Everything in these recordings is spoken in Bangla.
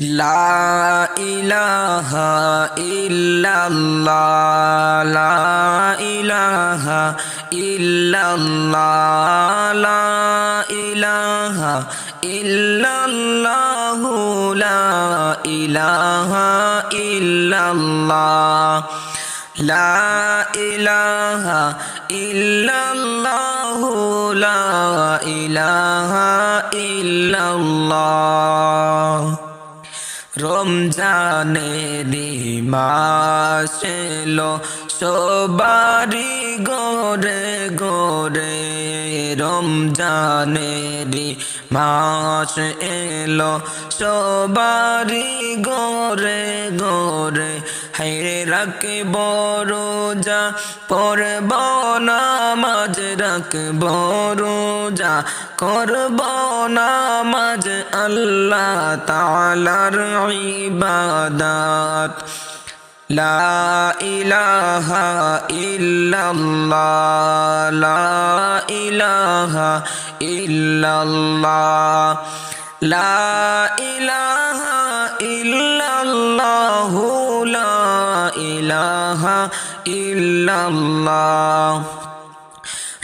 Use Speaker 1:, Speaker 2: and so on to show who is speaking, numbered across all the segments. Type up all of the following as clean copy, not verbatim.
Speaker 1: লা ইলাহা ইল্লাল্লাহ লা ইলাহা ইল্লাল্লাহ লা ইলাহা ইল্লাল্লাহু লা ইলাহা ইল্লাল্লাহ লা ইলাহা ইল্লাল্লাহু লা ইলাহা ইল্লাল্লাহ। রমজানেরি মাস এলো সবারি ঘরে ঘরে, রমজানেরি মাস এলো সবারি ঘরে ঘরে। হায়রে রাখব রোজা পড়ব নামাজ, রাখব রোজা করব নামাজ, আল্লাহ তাআলার ইবাদত। লা ইলাহা ইল্লাল্লাহ লা ইলাহা ইল্লাল্লাহ লা ইলাহা ইল্লাল্লাহু লা ইলাহা ইল্লাল্লাহ।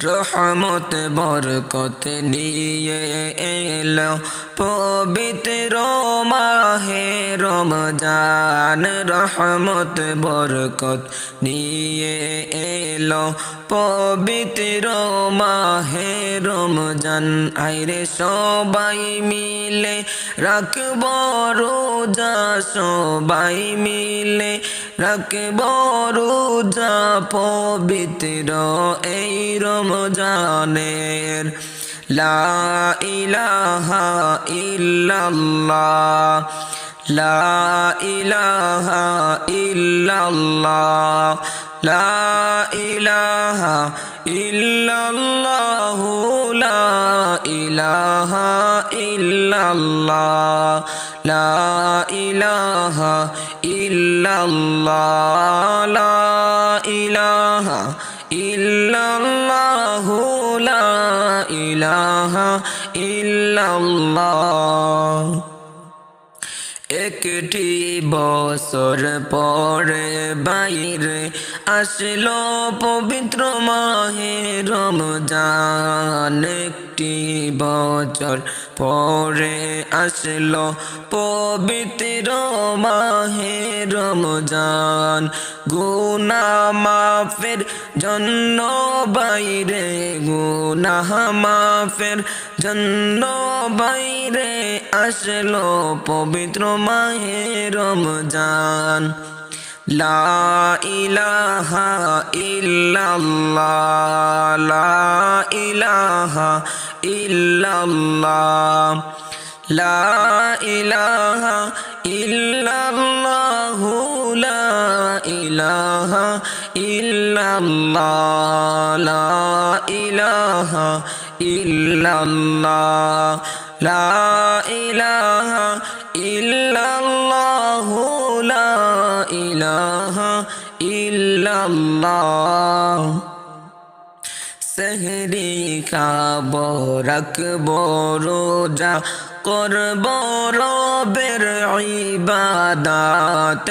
Speaker 1: রহমত বরকত নিয়ে এলো পবিত্র মাহে রমজান, রহমত বরকত নিয়ে এলো পবিত্র মাহে রমজান। আইরে সবাই মিলে রাখব রোজা, সবাই মিলে রাখব রোজা পবিত্র এই রমজানের। লা ইলাহা ইল্লাল্লাহ লা ইলাহা ইল্লাল্লাহ লা ইলাহা ইল্লাল্লাহু লা ইলাহা ইল্লাল্লাহ লা ইলাহা ইল্লাল্লাহ লা ইলাহা ইল্লাল্লাহু লা ইলাহা ইল্লাল্লাহ। একটি বছর পরে বাইরে আসলো পবিত্র মাহে রমজান, একটি বছর পরে আসলো পবিত্র মাহে রমজান। গুনাহ মাফের জন্য বাইরে, গুনাহ মাফের জন্য বাইরে আসলো পবিত্র মাহে রমজান। লা ইলাহা ইল্লাল্লাহ লা ইলাহা ইল্লাল্লাহ লা ইলাহা ইল্লাল্লাহু লা ইলাহা ইল্লাল্লাহ লা ইলাহা ইল্লাল্লাহ লা ইলাহা ইল্লাল্লাহু লা ইলাহা ইল্লাল্লাহ। সেহরি খাব রাখব রোজা করব রবের ইবাদত।